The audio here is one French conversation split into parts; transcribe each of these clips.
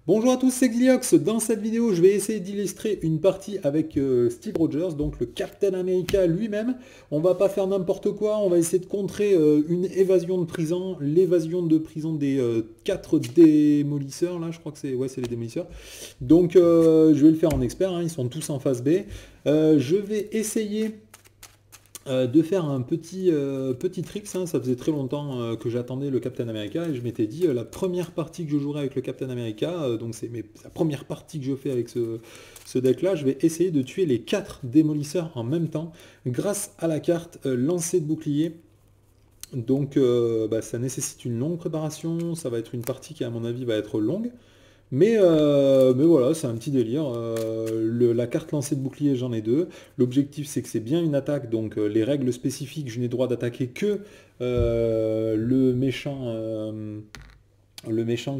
Bonjour à tous, c'est Gliox. Dans cette vidéo, je vais essayer d'illustrer une partie avec Steve Rogers, donc le Captain America lui-même. On va pas faire n'importe quoi, on va essayer de contrer une évasion de prison, l'évasion de prison des 4 démolisseurs, là je crois que c'est les démolisseurs. Donc je vais le faire en expert, hein, ils sont tous en phase B. Je vais essayer de faire un petit trick, hein. Ça faisait très longtemps que j'attendais le Captain America et je m'étais dit la première partie que je jouerai avec le Captain America, donc c'est la première partie que je fais avec ce deck là, je vais essayer de tuer les 4 démolisseurs en même temps grâce à la carte lancer de bouclier. Donc ça nécessite une longue préparation, ça va être une partie qui à mon avis va être longue. Mais voilà, c'est un petit délire. La carte lancée de bouclier, j'en ai deux. L'objectif, c'est que c'est bien une attaque. Donc les règles spécifiques, je n'ai droit d'attaquer que le méchant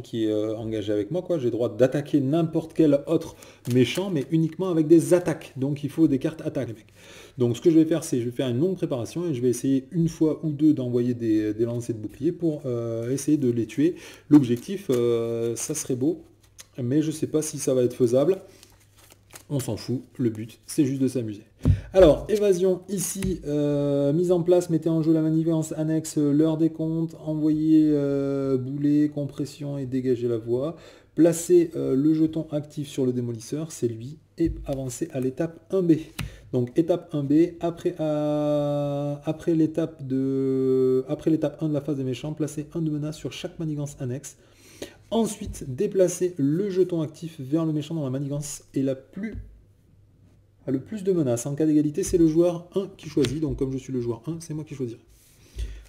qui est engagé avec moi, quoi. J'ai droit d'attaquer n'importe quel autre méchant, mais uniquement avec des attaques. Donc il faut des cartes attaques, les mecs. Donc ce que je vais faire, c'est je vais faire une longue préparation et je vais essayer une fois ou deux d'envoyer des lancers de bouclier pour essayer de les tuer. L'objectif, ça serait beau, mais je ne sais pas si ça va être faisable. On s'en fout, le but c'est juste de s'amuser. Alors, évasion ici, mise en place, mettez en jeu la manigance annexe, l'heure des comptes, envoyer boulet, compression et dégager la voie. Placez le jeton actif sur le démolisseur, c'est lui, et avancez à l'étape 1B. Donc étape 1B, après l'étape 1 de la phase des méchants, placez un de menace sur chaque manigance annexe. Ensuite, déplacez le jeton actif vers le méchant dans la manigance et le plus de menaces. En cas d'égalité, c'est le joueur 1 qui choisit. Donc comme je suis le joueur 1, c'est moi qui choisirai.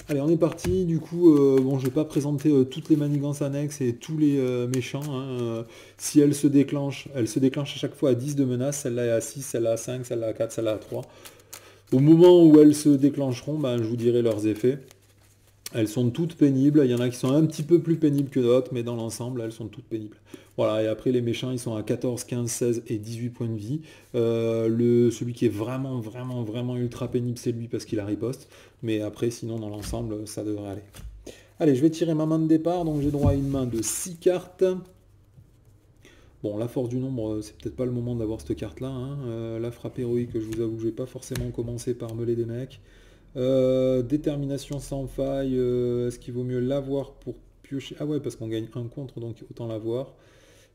Allez, on est parti. Du coup, bon, je ne vais pas présenter toutes les manigances annexes et tous les méchants, hein. Si elles se déclenchent à chaque fois à 10 de menaces. Celle-là est à 6, celle-là à 5, celle-là à 4, celle-là à 3. Au moment où elles se déclencheront, ben, je vous dirai leurs effets. Elles sont toutes pénibles, il y en a qui sont un petit peu plus pénibles que d'autres, mais dans l'ensemble, elles sont toutes pénibles. Voilà, et après les méchants, ils sont à 14, 15, 16 et 18 points de vie. Celui qui est vraiment, vraiment, vraiment ultra pénible, c'est lui parce qu'il a riposte. Mais après, sinon, dans l'ensemble, ça devrait aller. Allez, je vais tirer ma main de départ, donc j'ai droit à une main de 6 cartes. Bon, la force du nombre, c'est peut-être pas le moment d'avoir cette carte-là, hein. La frappe héroïque, je vous avoue que je vais pas forcément commencer par meuler des mecs. Détermination sans faille, est-ce qu'il vaut mieux l'avoir pour piocher? Ah ouais, parce qu'on gagne un contre, donc autant l'avoir.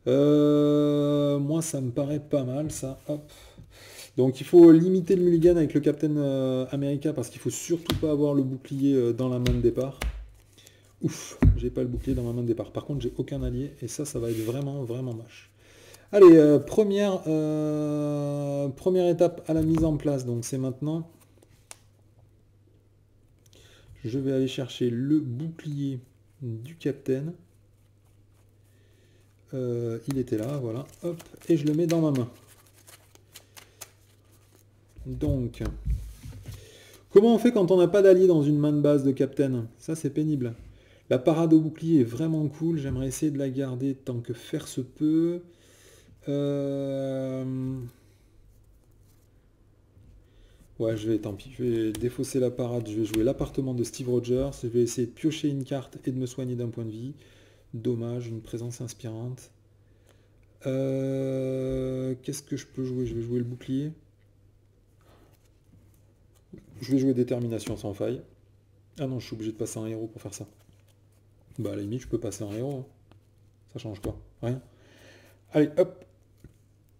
Moi, ça me paraît pas mal, ça. Hop. Donc il faut limiter le mulligan avec le Captain America, parce qu'il faut surtout pas avoir le bouclier dans la main de départ. Ouf, j'ai pas le bouclier dans ma main de départ. Par contre, j'ai aucun allié, et ça va être vraiment, vraiment moche. Allez, première étape à la mise en place, donc c'est maintenant. Je vais aller chercher le bouclier du Captain. Il était là, voilà. Hop, et je le mets dans ma main. Donc, comment on fait quand on n'a pas d'allié dans une main de base de Captain? Ça, c'est pénible. La parade au bouclier est vraiment cool. J'aimerais essayer de la garder tant que faire se peut. Ouais, tant pis, je vais défausser la parade, je vais jouer l'appartement de Steve Rogers, je vais essayer de piocher une carte et de me soigner d'un point de vie. Dommage, une présence inspirante. Qu'est-ce que je peux jouer? Je vais jouer le bouclier. Je vais jouer détermination sans faille. Ah non, je suis obligé de passer un héros pour faire ça. Bah à la limite, je peux passer un héros, hein. Ça change quoi? Rien. Allez, hop.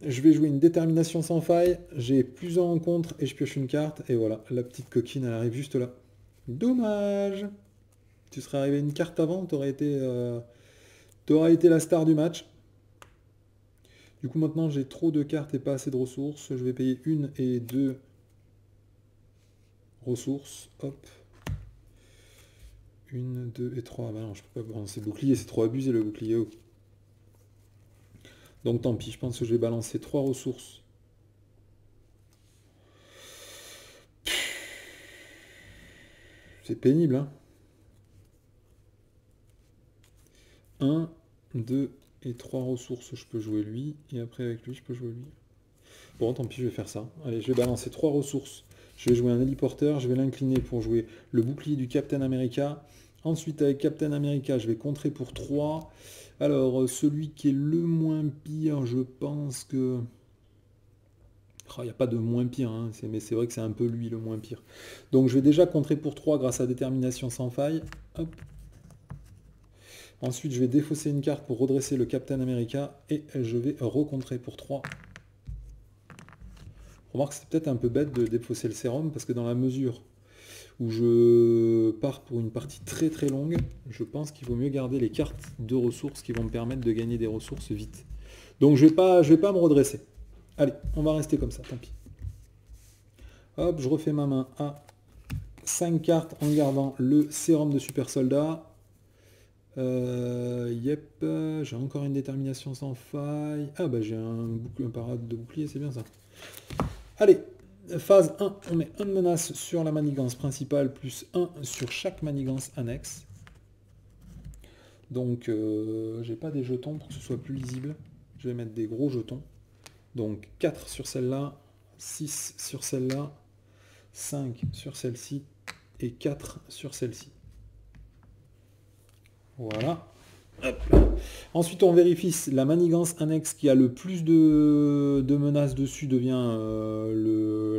Je vais jouer une détermination sans faille. J'ai plus en contre et je pioche une carte. Et voilà, la petite coquine, elle arrive juste là. Dommage. Tu serais arrivé une carte avant, t'aurais été la star du match. Du coup, maintenant, j'ai trop de cartes et pas assez de ressources. Je vais payer 1 et 2 ressources. Hop. 1, 2 et 3. Bah non, je peux pas balancer le bouclier, c'est trop abusé le bouclier. Okay. Donc tant pis, je pense que je vais balancer 3 ressources. C'est pénible, hein. 1, 2 et 3 ressources, je peux jouer lui. Et après, avec lui, je peux jouer lui. Bon, tant pis, je vais faire ça. Allez, je vais balancer 3 ressources. Je vais jouer un héliporteur, je vais l'incliner pour jouer le bouclier du Captain America. Ensuite, avec Captain America, je vais contrer pour 3. Alors, celui qui est le moins pire, je pense que... Il n'y a pas de moins pire, hein, mais c'est vrai que c'est un peu lui le moins pire. Donc je vais déjà contrer pour 3 grâce à détermination sans faille. Hop. Ensuite, je vais défausser une carte pour redresser le Captain America et je vais recontrer pour 3. Remarque, c'est peut-être un peu bête de défausser le sérum parce que dans la mesure où je pars pour une partie très très longue, je pense qu'il vaut mieux garder les cartes de ressources qui vont me permettre de gagner des ressources vite. Donc je vais pas me redresser. Allez, on va rester comme ça, tant pis. Hop, je refais ma main à 5 cartes en gardant le sérum de super soldat. Yep, j'ai encore une détermination sans faille. Ah bah j'ai un parade de bouclier, c'est bien ça. Allez, phase 1, on met 1 de menace sur la manigance principale, plus 1 sur chaque manigance annexe. Donc, j'ai pas des jetons pour que ce soit plus lisible. Je vais mettre des gros jetons. Donc 4 sur celle-là, 6 sur celle-là, 5 sur celle-ci et 4 sur celle-ci. Voilà. Hop. Ensuite, on vérifie la manigance annexe qui a le plus de menaces dessus devient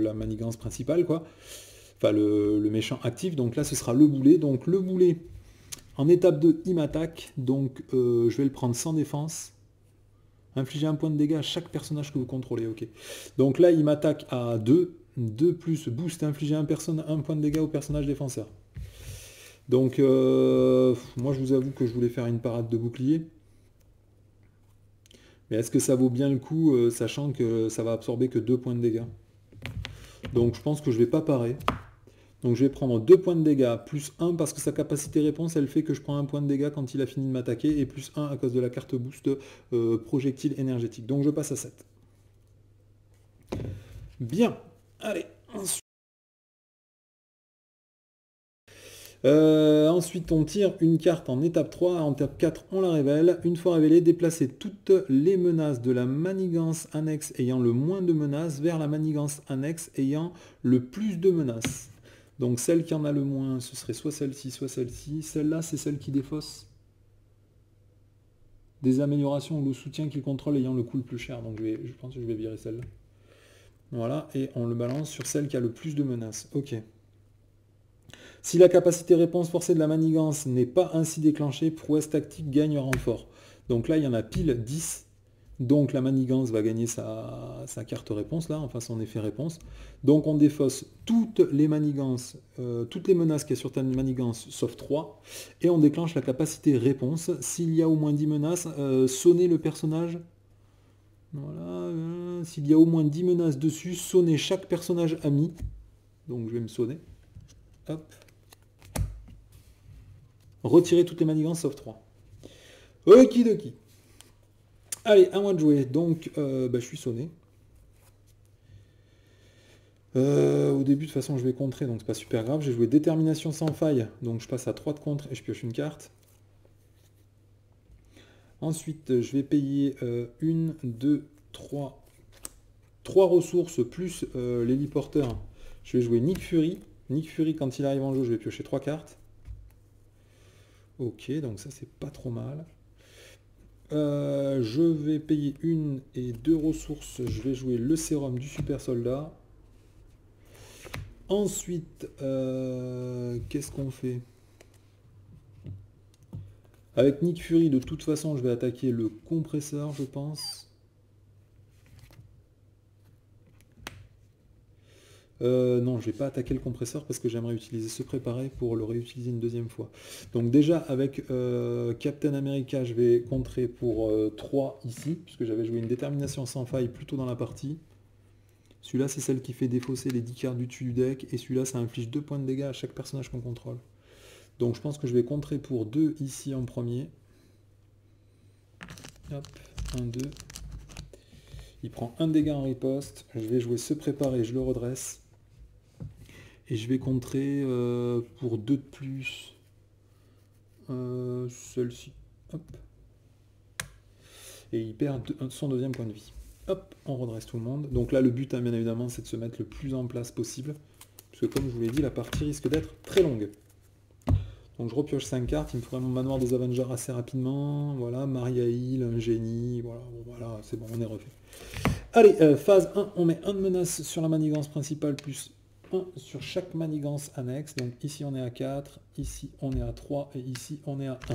la manigance principale, quoi. Enfin, le méchant actif. Donc là, ce sera le boulet. Donc le boulet, en étape 2, il m'attaque. Donc je vais le prendre sans défense. Infliger un point de dégâts à chaque personnage que vous contrôlez. Ok. Donc là, il m'attaque à 2. 2 plus boost, infliger un point de dégâts au personnage défenseur. Donc, moi je vous avoue que je voulais faire une parade de bouclier. Mais est-ce que ça vaut bien le coup, sachant que ça va absorber que 2 points de dégâts? Donc je pense que je vais pas parer. Donc je vais prendre 2 points de dégâts, plus 1 parce que sa capacité réponse, elle fait que je prends un point de dégâts quand il a fini de m'attaquer, et plus 1 à cause de la carte boost projectile énergétique. Donc je passe à 7. Bien, allez, ensuite, on tire une carte en étape 3, en étape 4, on la révèle. Une fois révélée, déplacez toutes les menaces de la manigance annexe ayant le moins de menaces vers la manigance annexe ayant le plus de menaces. Donc celle qui en a le moins, ce serait soit celle-ci, soit celle-ci. Celle-là, c'est celle qui défausse des améliorations ou le soutien qu'il contrôle ayant le coût le plus cher. Donc je pense que je vais virer celle-là. Voilà, et on le balance sur celle qui a le plus de menaces. Ok. Si la capacité réponse forcée de la manigance n'est pas ainsi déclenchée, prouesse tactique gagne renfort. Donc là, il y en a pile 10. Donc la manigance va gagner sa carte réponse, là, enfin son effet réponse. Donc on défausse toutes les manigances, toutes les menaces qu'il y a sur ta manigance, sauf 3. Et on déclenche la capacité réponse. S'il y a au moins 10 menaces, sonnez le personnage. Voilà. S'il y a au moins 10 menaces dessus, sonnez chaque personnage ami. Donc je vais me sonner. Hop. Retirer toutes les manigances sauf 3. Okidoki. Allez, à moi de jouer. Donc, je suis sonné. Au début, de toute façon, je vais contrer, donc c'est pas super grave. J'ai joué détermination sans faille, donc je passe à 3 de contre et je pioche une carte. Ensuite, je vais payer 1, 2, 3. 3 ressources plus l'héliporteur. Je vais jouer Nick Fury. Nick Fury, quand il arrive en jeu, je vais piocher 3 cartes. Ok, donc ça c'est pas trop mal. Je vais payer 1 et 2 ressources. Je vais jouer le sérum du super soldat. Ensuite, qu'est-ce qu'on fait? Avec Nick Fury, de toute façon, je vais attaquer le compresseur, je pense. Non, je vais pas attaquer le compresseur parce que j'aimerais utiliser ce préparé pour le réutiliser une deuxième fois. Donc déjà, avec Captain America, je vais contrer pour 3 ici, puisque j'avais joué une détermination sans faille plus tôt dans la partie. Celui-là, c'est celle qui fait défausser les 10 cartes du dessus du deck, et celui-là, ça inflige 2 points de dégâts à chaque personnage qu'on contrôle. Donc je pense que je vais contrer pour 2 ici en premier. Hop, 1, 2. Il prend 1 dégât en riposte. Je vais jouer ce préparé, je le redresse. Et je vais contrer pour 2 de plus. Celle-ci. Hop. Et il perd son deuxième point de vie. Hop, on redresse tout le monde. Donc là, le but, bien évidemment, c'est de se mettre le plus en place possible. Parce que comme je vous l'ai dit, la partie risque d'être très longue. Donc je repioche 5 cartes, il me faudrait mon manoir des Avengers assez rapidement. Voilà, Maria Hill, un génie, voilà, bon, voilà, c'est bon, on est refait. Allez, phase 1, on met 1 de menace sur la manigance principale, plus 1 sur chaque manigance annexe. Donc ici on est à 4, ici on est à 3, et ici on est à 1.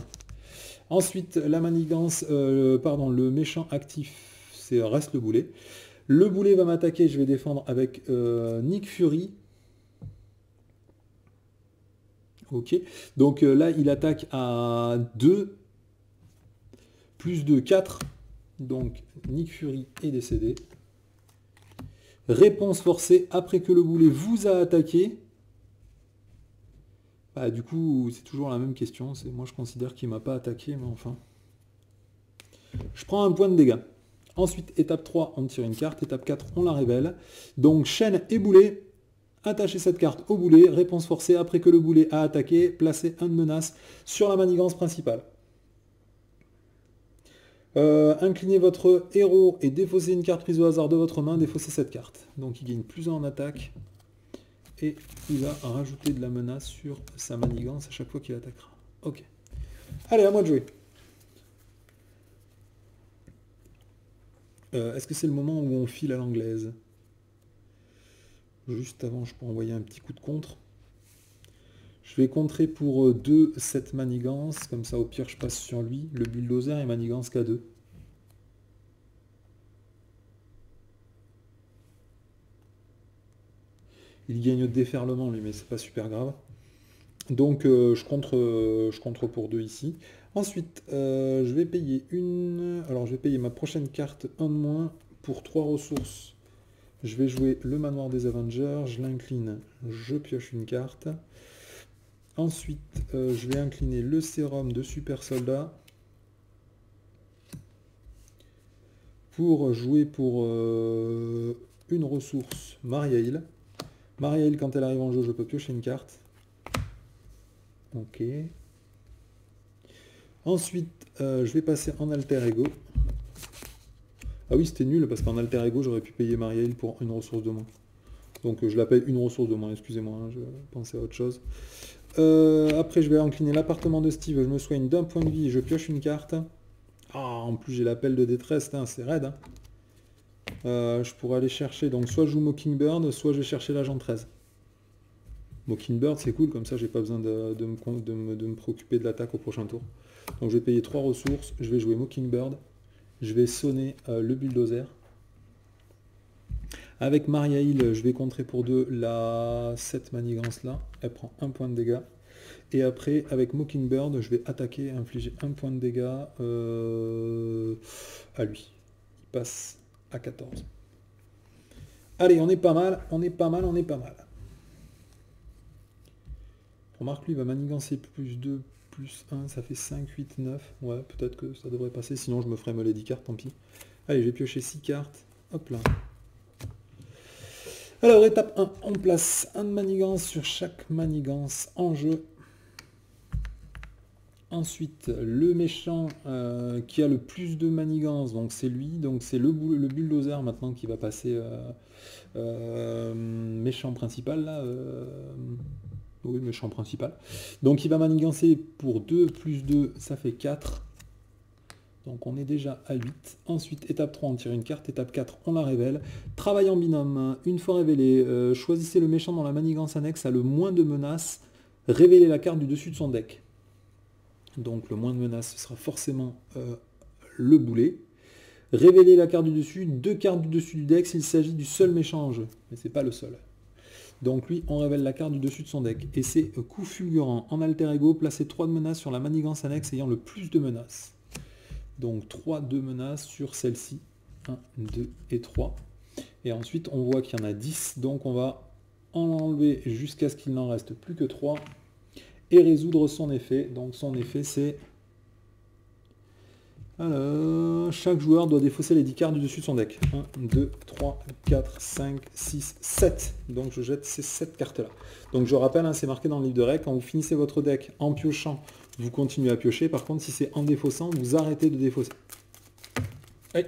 Ensuite, la manigance, le méchant actif, c'est reste le boulet. Le boulet va m'attaquer, je vais défendre avec Nick Fury. Ok, donc là il attaque à 2, plus de 4, donc Nick Fury est décédé. Réponse forcée, après que le boulet vous a attaqué. Bah, du coup, c'est toujours la même question, moi je considère qu'il ne m'a pas attaqué, mais enfin. Je prends un point de dégâts. Ensuite, étape 3, on tire une carte, étape 4, on la révèle. Donc chaîne et boulet. Attachez cette carte au boulet, réponse forcée, après que le boulet a attaqué, placez un de menace sur la manigance principale. Inclinez votre héros et défaussez une carte prise au hasard de votre main, défaussez cette carte. Donc il gagne plus 1 en attaque, et il va rajouter de la menace sur sa manigance à chaque fois qu'il attaquera. Ok. Allez, à moi de jouer. Est-ce que c'est le moment où on file à l'anglaise? Juste avant, je peux envoyer un petit coup de contre. Je vais contrer pour 2 cette manigance, comme ça au pire je passe sur lui. Le bulldozer et manigance K2. Il gagne déferlement lui, mais c'est pas super grave. Donc je contre pour 2 ici. Ensuite, je vais payer alors je vais payer ma prochaine carte 1 de moins pour 3 ressources. Je vais jouer le manoir des Avengers, je l'incline, je pioche une carte. Ensuite, je vais incliner le sérum de super soldat pour jouer pour une ressource Maria Hill. Maria Hill, quand elle arrive en jeu, je peux piocher une carte. Ok. Ensuite, je vais passer en alter ego. Ah oui, c'était nul, parce qu'en alter ego, j'aurais pu payer Maria Hill pour une ressource de moins. Donc je l'appelle une ressource de moins, excusez-moi, hein, je pensais à autre chose. Après, je vais incliner l'appartement de Steve, je me soigne d'un point de vie et je pioche une carte. Ah, en plus j'ai l'appel de détresse, hein, c'est raide. Hein. Je pourrais aller chercher, donc soit je joue Mockingbird, soit je vais chercher l'agent 13. Mockingbird, c'est cool, comme ça j'ai pas besoin de me préoccuper de l'attaque au prochain tour. Donc je vais payer 3 ressources, je vais jouer Mockingbird, je vais sonner le bulldozer. Avec Maria Hill, je vais contrer pour 2 cette manigance là, elle prend 1 point de dégâts. Et après, avec Mockingbird, je vais attaquer et infliger 1 point de dégâts à lui. Il passe à 14. Allez, on est pas mal, on est pas mal, on est pas mal. Remarque, lui, il va manigancer plus 2, plus 1, ça fait 5, 8, 9. Ouais, peut-être que ça devrait passer, sinon je me ferai me les 10 cartes, tant pis. Allez, j'ai pioché 6 cartes. Hop là. Alors, étape 1, on place un de manigance sur chaque manigance en jeu. Ensuite, le méchant qui a le plus de manigance, donc c'est lui, donc c'est le bulldozer maintenant qui va passer méchant principal, là. Oui, méchant principal. Donc il va manigancer pour 2 plus 2, ça fait 4. Donc on est déjà à 8. Ensuite, étape 3, on tire une carte. Étape 4, on la révèle. Travail en binôme. Une fois révélé, choisissez le méchant dans la manigance annexe à le moins de menaces. Révélez la carte du dessus de son deck. Donc le moins de menaces, ce sera forcément le boulet. Révélez la carte du dessus. 2 cartes du dessus du deck s'il s'agit du seul méchant en jeu. Mais c'est pas le seul. Donc lui, on révèle la carte du dessus de son deck. Et c'est coup fulgurant. En alter ego, placez 3 de menaces sur la manigance annexe ayant le plus de menaces. Donc 3 de menaces sur celle-ci. 1, 2 et 3. Et ensuite, on voit qu'il y en a 10. Donc on va en enlever jusqu'à ce qu'il n'en reste plus que 3. Et résoudre son effet. Donc son effet, c'est... Alors, chaque joueur doit défausser les 10 cartes du dessus de son deck. 1, 2, 3, 4, 5, 6, 7. Donc je jette ces 7 cartes-là. Donc je rappelle, hein, c'est marqué dans le livre de règles, quand vous finissez votre deck en piochant, vous continuez à piocher. Par contre, si c'est en défaussant, vous arrêtez de défausser. Allez.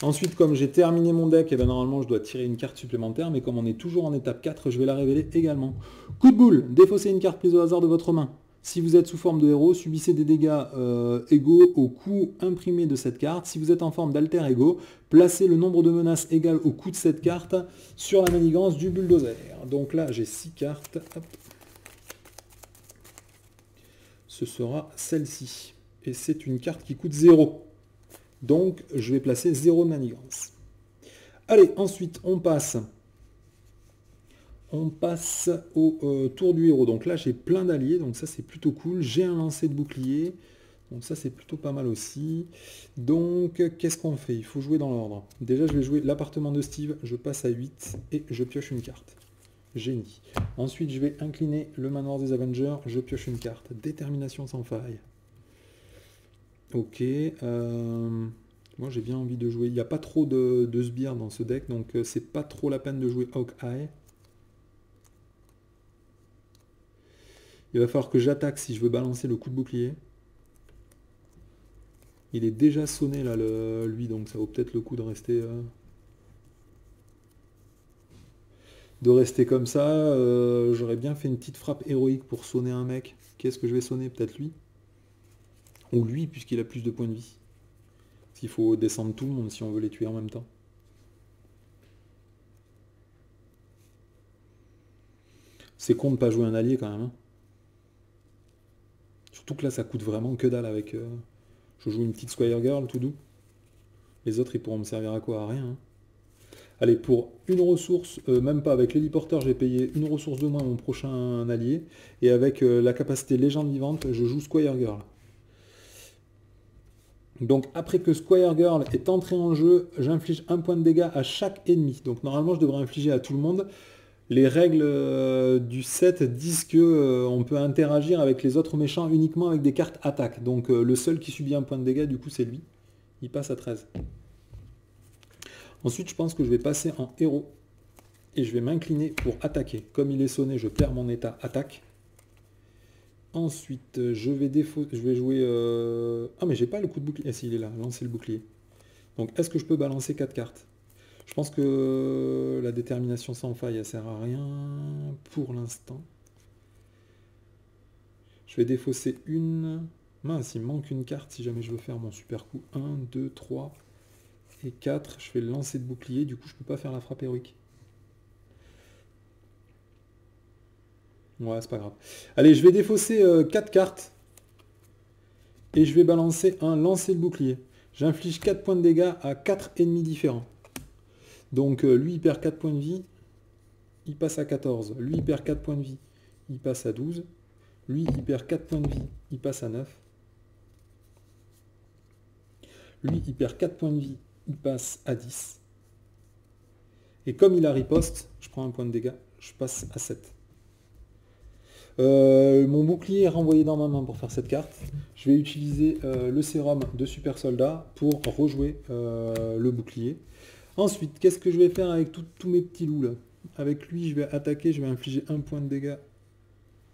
Ensuite, comme j'ai terminé mon deck, et bien normalement je dois tirer une carte supplémentaire, mais comme on est toujours en étape 4, je vais la révéler également. Coup de boule, défaussez une carte prise au hasard de votre main. Si vous êtes sous forme de héros, subissez des dégâts égaux au coût imprimé de cette carte. Si vous êtes en forme d'alter ego, placez le nombre de menaces égal au coût de cette carte sur la manigance du bulldozer. Donc là, j'ai 6 cartes. Hop. Ce sera celle-ci. Et c'est une carte qui coûte 0. Donc, je vais placer 0 de manigance. Allez, ensuite, on passe au tour du héros. Donc là, j'ai plein d'alliés, donc ça, c'est plutôt cool. J'ai un lancer de bouclier, donc ça, c'est plutôt pas mal aussi. Donc, qu'est-ce qu'on fait? Il faut jouer dans l'ordre. Déjà, je vais jouer l'appartement de Steve, je passe à 8 et je pioche une carte. Génie. Ensuite, je vais incliner le manoir des Avengers, je pioche une carte. Détermination sans faille. Ok, moi j'ai bien envie de jouer. Il n'y a pas trop de sbires dans ce deck, donc c'est pas trop la peine de jouer Hawkeye. Il va falloir que j'attaque si je veux balancer le coup de bouclier. Il est déjà sonné là, lui, donc ça vaut peut-être le coup de rester comme ça. J'aurais bien fait une petite frappe héroïque pour sonner un mec. Qu'est-ce que je vais sonner? Peut-être lui? Ou lui, puisqu'il a plus de points de vie. S'il faut descendre tout le monde si on veut les tuer en même temps. C'est con de pas jouer un allié quand même. Hein. Surtout que là, ça coûte vraiment que dalle avec... je joue une petite Squire Girl tout doux. Les autres, ils pourront me servir à quoi? À rien. Hein. Allez, pour une ressource, même pas, avec l'héliporteur, j'ai payé une ressource de moins à mon prochain allié. Et avec la capacité légende vivante, je joue Squire Girl. Donc après que Squire Girl est entré en jeu, j'inflige 1 point de dégâts à chaque ennemi. Donc normalement je devrais infliger à tout le monde. Les règles du set disent que on peut interagir avec les autres méchants uniquement avec des cartes attaque. Donc le seul qui subit 1 point de dégâts du coup c'est lui. Il passe à 13. Ensuite je pense que je vais passer en héros. Et je vais m'incliner pour attaquer. Comme il est sonné, je perds mon état attaque. Ensuite, je vais jouer... Ah, mais j'ai pas le coup de bouclier. Ah, si, il est là, lancer le bouclier. Donc, est-ce que je peux balancer 4 cartes? Je pense que la détermination sans faille, elle sert à rien pour l'instant. Je vais défausser une... Mince, il me manque une carte si jamais je veux faire mon super coup. 1, 2, 3 et 4. Je fais le lancer de bouclier, du coup, je peux pas faire la frappe héroïque. Ouais, c'est pas grave. Allez, je vais défausser 4 cartes. Et je vais balancer un lancer de bouclier. J'inflige 4 points de dégâts à 4 ennemis différents. Donc lui, il perd 4 points de vie. Il passe à 14. Lui, il perd 4 points de vie. Il passe à 12. Lui, il perd 4 points de vie. Il passe à 9. Lui, il perd 4 points de vie. Il passe à 10. Et comme il a riposte, je prends un point de dégâts. Je passe à 7. Mon bouclier est renvoyé dans ma main pour faire cette carte. Je vais utiliser le sérum de super soldat pour rejouer le bouclier. Ensuite, qu'est-ce que je vais faire avec tous mes petits loups là? Avec lui, je vais attaquer, je vais infliger 1 point de dégâts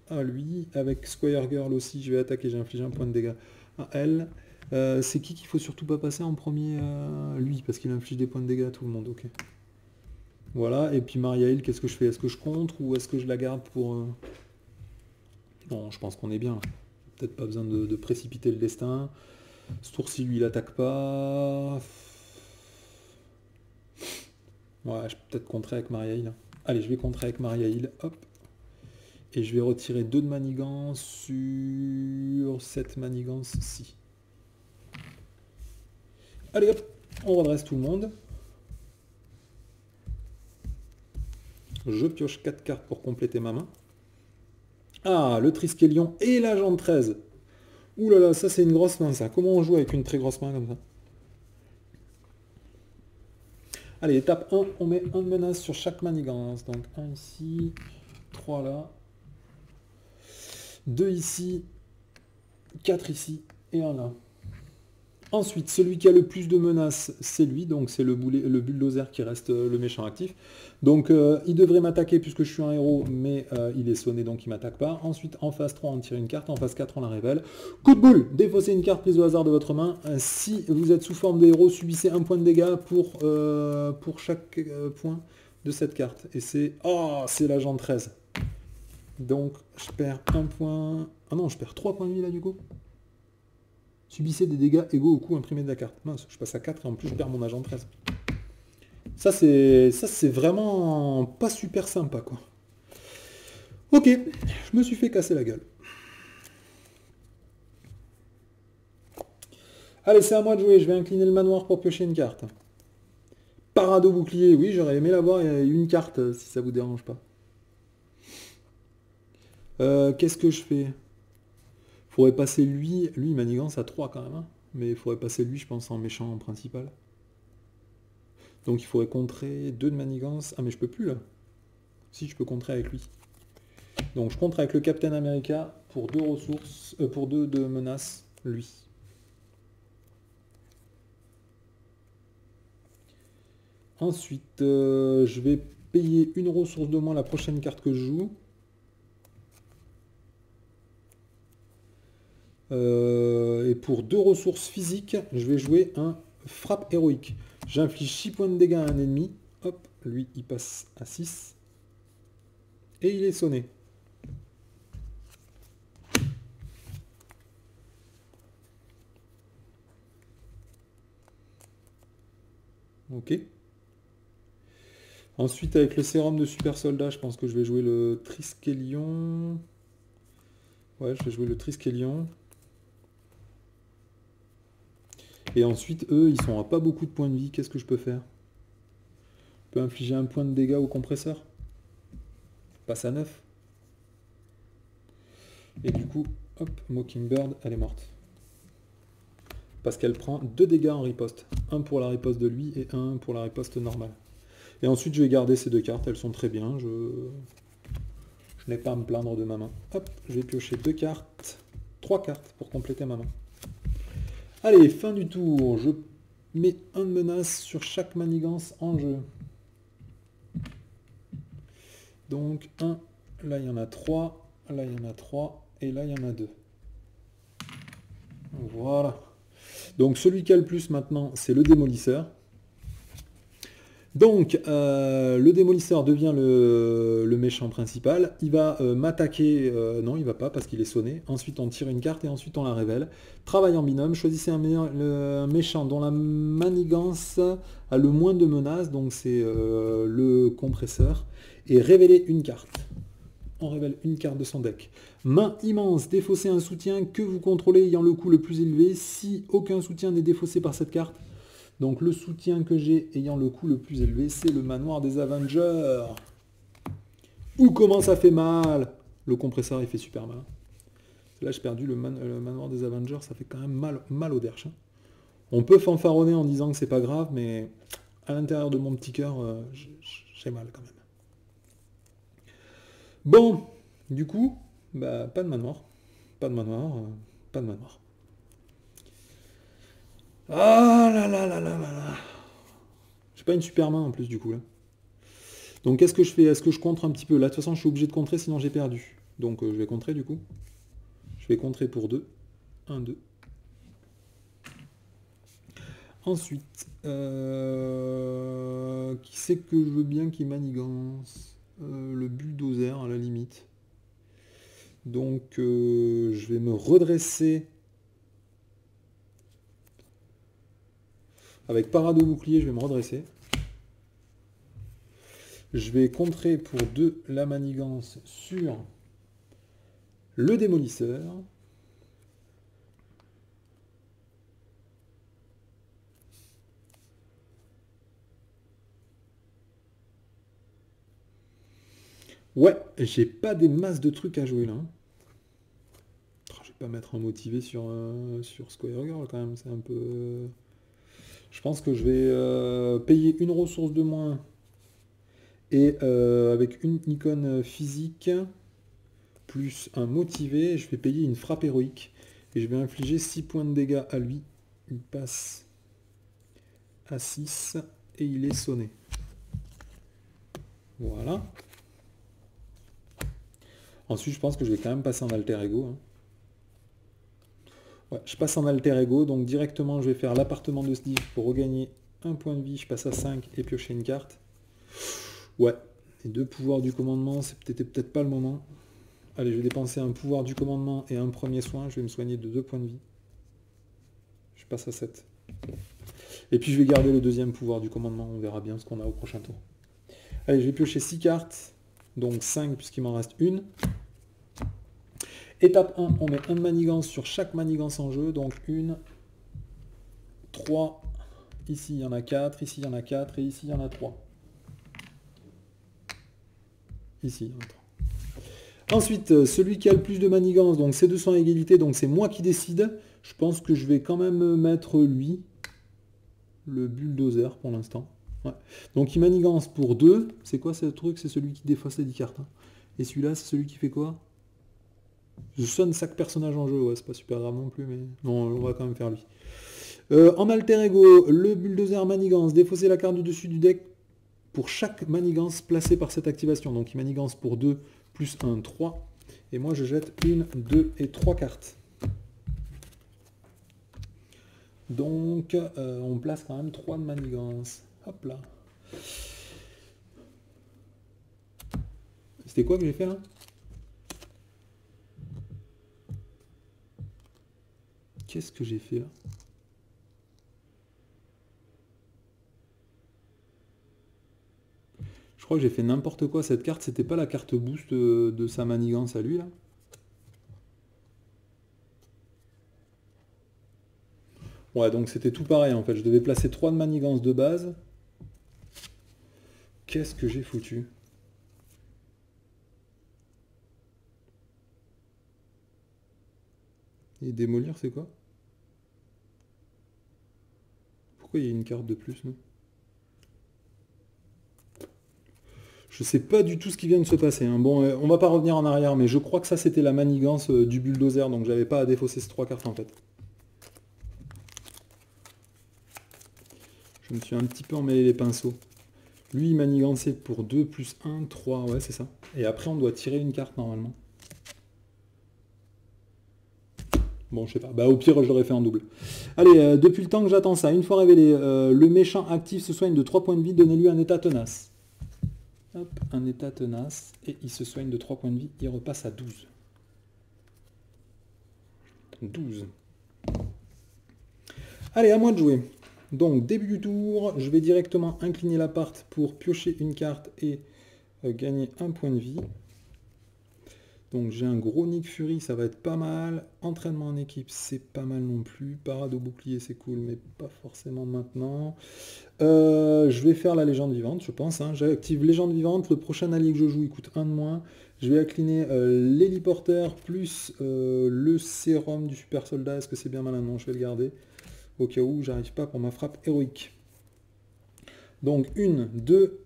à lui. Avec Squire Girl aussi, je vais attaquer, j'inflige 1 point de dégâts à elle. C'est qui qu'il faut surtout pas passer en premier? Lui, parce qu'il inflige des points de dégâts à tout le monde, ok. Voilà, et puis Maria Hill, qu'est-ce que je fais? Est-ce que je contre ou est-ce que je la garde pour... Non, je pense qu'on est bien. Peut-être pas besoin de précipiter le destin. Ce tour-ci, lui, il attaque pas. Ouais, je peux peut-être contrer avec Maria Hill. Allez, je vais contrer avec Maria Hill. Hop. Et je vais retirer 2 de manigance sur cette manigance-ci. Allez, hop. On redresse tout le monde. Je pioche 4 cartes pour compléter ma main. Ah, le Triskelion et l'agent de 13. Ouh là là, ça c'est une grosse main ça. Comment on joue avec une très grosse main comme ça? Allez, étape 1, on met 1 de menace sur chaque manigance. Donc 1 ici, 3 là, 2 ici, 4 ici et 1 là. Ensuite, celui qui a le plus de menaces, c'est lui, donc c'est le bulldozer qui reste le méchant actif. Donc il devrait m'attaquer puisque je suis un héros, mais il est sonné donc il ne m'attaque pas. Ensuite, en phase 3, on tire une carte, en phase 4, on la révèle. Coup de boule, défaussez une carte prise au hasard de votre main. Si vous êtes sous forme de héros, subissez un point de dégâts pour chaque point de cette carte. Et c'est... Oh, c'est l'agent 13. Donc je perds un point... Ah non, je perds 3 points de vie là du coup. Subissez des dégâts égaux au coût imprimé de la carte. Mince, je passe à 4 et en plus je perds mon agent 13. Ça c'est vraiment pas super sympa quoi. Ok, je me suis fait casser la gueule. Allez, c'est à moi de jouer, je vais incliner le manoir pour piocher une carte. Parado bouclier, oui, j'aurais aimé l'avoir une carte, si ça vous dérange pas. Qu'est-ce que je fais? Faudrait passer lui manigance à 3 quand même, hein. Mais il faudrait passer lui, je pense, en méchant en principal. Donc il faudrait contrer 2 de manigance. Ah mais je peux plus là. Si, je peux contrer avec lui. Donc je contre avec le Captain America pour 2 ressources, pour 2 de menaces, lui. Ensuite, je vais payer une ressource de moins la prochaine carte que je joue. Et pour 2 ressources physiques, je vais jouer un frappe héroïque. J'inflige 6 points de dégâts à un ennemi. Hop, lui il passe à 6. Et il est sonné. Ok. Ensuite, avec le sérum de super soldat, je pense que je vais jouer le Triskelion. Ouais, je vais jouer le Triskelion. Et ensuite, eux, ils sont à pas beaucoup de points de vie. Qu'est-ce que je peux faire? Je peux infliger un point de dégâts au compresseur. Passe à 9. Et du coup, hop, Mockingbird, elle est morte. Parce qu'elle prend 2 dégâts en riposte. Un pour la riposte de lui et un pour la riposte normale. Et ensuite, je vais garder ces 2 cartes. Elles sont très bien. Je n'ai pas à me plaindre de ma main. Hop, je vais piocher 2 cartes. 3 cartes pour compléter ma main. Allez, fin du tour. Je mets un de menace sur chaque manigance en jeu. Donc, 1. Là, il y en a 3. Là, il y en a 3. Et là, il y en a 2. Voilà. Donc, celui qui a le plus maintenant, c'est le démolisseur. Donc, le démolisseur devient le méchant principal. Il va m'attaquer. Non, il va pas parce qu'il est sonné. Ensuite, on tire une carte et ensuite on la révèle. Travail en binôme. Choisissez un méchant dont la manigance a le moins de menaces. Donc, c'est le compresseur. Et révélez une carte. On révèle une carte de son deck. Main immense. Défausser un soutien que vous contrôlez ayant le coût le plus élevé. Si aucun soutien n'est défaussé par cette carte. Donc le soutien que j'ai ayant le coût le plus élevé, c'est le manoir des Avengers. Ouh, comment ça fait mal! Le compresseur, il fait super mal. Là, j'ai perdu le manoir des Avengers, ça fait quand même mal au derche. On peut fanfaronner en disant que c'est pas grave, mais à l'intérieur de mon petit cœur, j'ai mal quand même. Bon, du coup, bah, pas de manoir. Pas de manoir, pas de manoir. Ah là là là là là là. J'ai pas une super main en plus du coup là. Donc qu'est-ce que je fais? Est-ce que je contre un petit peu? Là de toute façon je suis obligé de contrer sinon j'ai perdu. Donc je vais contrer du coup. Je vais contrer pour 2. 1, 2. Ensuite, qui c'est que je veux bien qui manigance? Le bulldozer à la limite. Donc je vais me redresser. Avec parade au bouclier, je vais me redresser. Je vais contrer pour 2 la manigance sur le démolisseur. Ouais, j'ai pas des masses de trucs à jouer là. Je vais pas mettre un motivé sur Square Girl quand même, c'est un peu... Je pense que je vais payer une ressource de moins et avec une icône physique plus un motivé, je vais payer une frappe héroïque et je vais infliger 6 points de dégâts à lui il passe à 6 et il est sonné. Voilà. Ensuite, je pense que je vais quand même passer en alter ego. Hein. Ouais, je passe en alter ego, donc directement je vais faire l'appartement de Steve pour regagner un point de vie. Je passe à 5 et piocher une carte. Ouais, les 2 pouvoirs du commandement, c'était peut-être pas le moment. Allez, je vais dépenser un pouvoir du commandement et un premier soin. Je vais me soigner de 2 points de vie. Je passe à 7. Et puis je vais garder le deuxième pouvoir du commandement. On verra bien ce qu'on a au prochain tour. Allez, je vais piocher 6 cartes. Donc 5 puisqu'il m'en reste une. Étape 1, on met un de manigance sur chaque manigance en jeu. Donc 1, 3. Ici, il y en a 4. Ici, il y en a 4. Et ici, il y en a 3. Ici, il y en a 3. Ensuite, celui qui a le plus de manigances, donc ces deux sont à égalité, donc c'est moi qui décide. Je pense que je vais quand même mettre lui, le bulldozer pour l'instant. Ouais. Donc il manigance pour 2. C'est quoi ce truc? C'est celui qui défausse les 10 cartes. Hein. Et celui-là, c'est celui qui fait quoi? Je sonne 5 personnages en jeu, ouais, c'est pas super grave non plus, mais non, on va quand même faire lui. En alter ego, le bulldozer manigance, défausser la carte du dessus du deck pour chaque manigance placée par cette activation. Donc il manigance pour 2, plus 1, 3. Et moi je jette 1, 2 et 3 cartes. Donc on place quand même 3 de manigance. Hop là. C'était quoi que j'ai fait là? Qu'est-ce que j'ai fait là? Je crois que j'ai fait n'importe quoi. Cette carte, c'était pas la carte boost de sa manigance à lui là. Ouais, donc c'était tout pareil en fait. Je devais placer 3 de manigance de base. Qu'est-ce que j'ai foutu? Et démolir, c'est quoi? Pourquoi il y a une carte de plus, non? Je sais pas du tout ce qui vient de se passer. Hein. Bon, on va pas revenir en arrière, mais je crois que ça c'était la manigance du bulldozer, donc j'avais pas à défausser ces 3 cartes en fait. Je me suis un petit peu emmêlé les pinceaux. Lui, il manigançait pour 2 plus 1, 3, ouais c'est ça. Et après on doit tirer une carte normalement. Bon, je sais pas. Bah, au pire, je l'aurais fait en double. Allez, depuis le temps que j'attends ça, une fois révélé, le méchant actif se soigne de 3 points de vie, donnez-lui un état tenace. Hop, un état tenace, et il se soigne de 3 points de vie, il repasse à 12. 12. Allez, à moi de jouer. Donc, début du tour, je vais directement incliner la part pour piocher une carte et gagner un point de vie. Donc j'ai un gros Nick Fury, ça va être pas mal. Entraînement en équipe, c'est pas mal non plus. Parade au bouclier, c'est cool, mais pas forcément maintenant. Je vais faire la légende vivante, je pense. Hein. J'active légende vivante. Le prochain allié que je joue, il coûte 1 de moins. Je vais incliner l'héliporteur plus le sérum du super soldat. Est-ce que c'est bien malin? Non, je vais le garder. Au cas où j'arrive pas pour ma frappe héroïque. Donc 1, 2...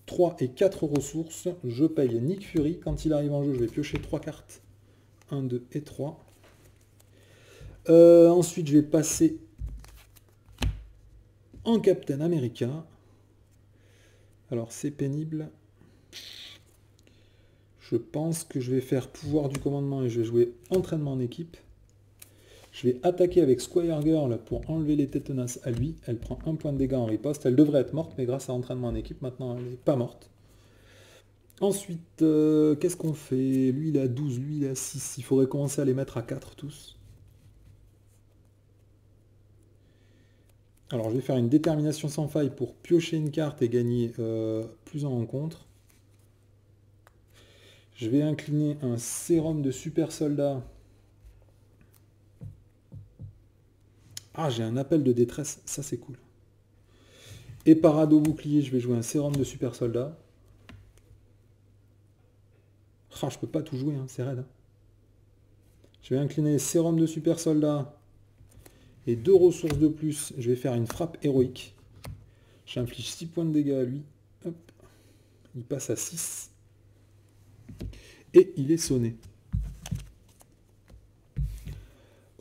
3 et 4 ressources, je paye Nick Fury. Quand il arrive en jeu, je vais piocher 3 cartes. 1, 2 et 3. Ensuite, je vais passer en Captain America. Alors, c'est pénible. Je pense que je vais faire pouvoir du commandement et je vais jouer entraînement en équipe. Je vais attaquer avec Squire Girl pour enlever les têtes tenaces à lui. Elle prend 1 point de dégâts en riposte. Elle devrait être morte, mais grâce à entraînement en équipe, maintenant elle n'est pas morte. Ensuite, qu'est-ce qu'on fait? Lui, il a 12, lui, il a 6. Il faudrait commencer à les mettre à 4 tous. Alors, je vais faire une détermination sans faille pour piocher une carte et gagner plus en rencontre. Je vais incliner un sérum de super soldat. Ah, j'ai un appel de détresse, ça c'est cool. Et parade au bouclier, je vais jouer un sérum de super soldat. Ah, je peux pas tout jouer, hein, c'est raide. Hein. Je vais incliner sérum de super soldat et 2 ressources de plus. Je vais faire une frappe héroïque. J'inflige 6 points de dégâts à lui. Hop. Il passe à 6. Et il est sonné.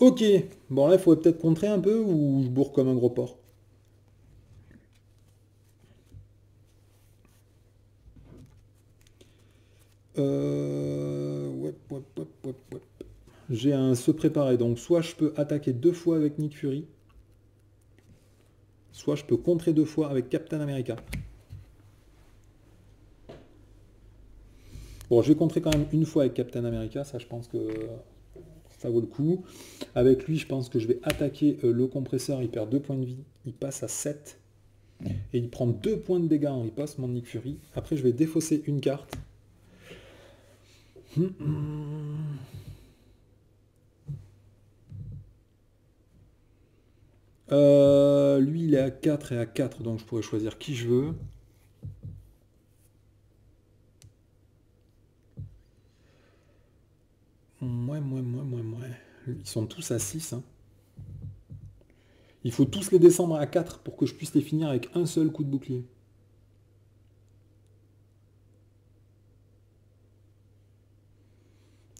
Ok, bon là il faudrait peut-être contrer un peu ou je bourre comme un gros porc. Ouais. J'ai un se préparer, donc soit je peux attaquer 2 fois avec Nick Fury, soit je peux contrer 2 fois avec Captain America. Bon, je vais contrer quand même 1 fois avec Captain America, ça je pense que ça vaut le coup. Avec lui, je pense que je vais attaquer le compresseur, il perd 2 points de vie, il passe à 7. Et il prend 2 points de dégâts en riposte, mon Nick Fury. Après, je vais défausser une carte. Lui, il est à 4 et à 4, donc je pourrais choisir qui je veux. Ils sont tous à 6. Hein. Il faut tous les descendre à 4 pour que je puisse les finir avec un seul coup de bouclier.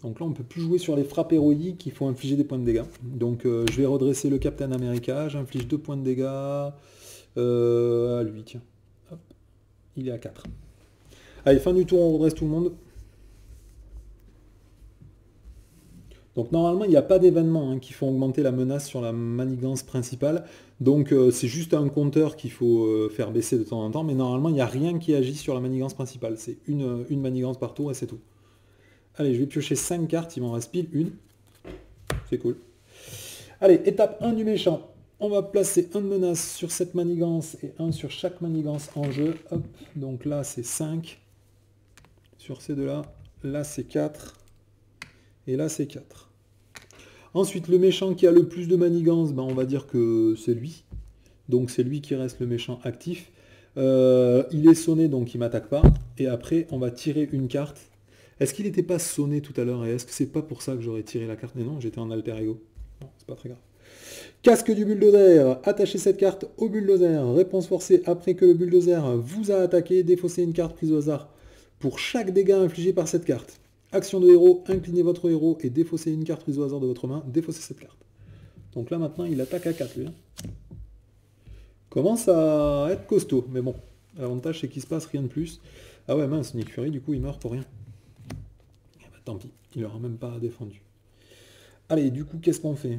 Donc là, on ne peut plus jouer sur les frappes héroïques, il faut infliger des points de dégâts. Donc je vais redresser le Captain America, j'inflige 2 points de dégâts à lui, tiens. Hop. Il est à 4. Allez, fin du tour, on redresse tout le monde. Donc normalement, il n'y a pas d'événements qui font augmenter la menace sur la manigance principale. Donc c'est juste un compteur qu'il faut faire baisser de temps en temps. Mais normalement, il n'y a rien qui agit sur la manigance principale. C'est une manigance par tour et c'est tout. Allez, je vais piocher 5 cartes. Il m'en reste pile une. C'est cool. Allez, étape 1 du méchant. On va placer un de menace sur cette manigance et un sur chaque manigance en jeu. Hop. Donc là, c'est 5. Sur ces deux-là. Là, c'est 4. Et là, c'est 4. Ensuite, le méchant qui a le plus de manigance, ben, on va dire que c'est lui. Donc c'est lui qui reste le méchant actif. Il est sonné, donc il ne m'attaque pas. Et après, on va tirer une carte. Est-ce qu'il n'était pas sonné tout à l'heure? Et est-ce que c'est pas pour ça que j'aurais tiré la carte? Mais non, j'étais en alter ego. Bon, c'est pas très grave. Casque du bulldozer. Attachez cette carte au bulldozer. Réponse forcée après que le bulldozer vous a attaqué. Défaussez une carte prise au hasard pour chaque dégât infligé par cette carte. Action de héros, inclinez votre héros et défaussez une carte prise au hasard de votre main. Défaussez cette carte. Donc là maintenant il attaque à 4 lui. Hein. Commence à être costaud, mais bon. L'avantage c'est qu'il se passe rien de plus. Ah ouais mince, Nick Fury du coup il meurt pour rien. Eh ben, tant pis, il aura même pas défendu. Allez, du coup qu'est-ce qu'on fait?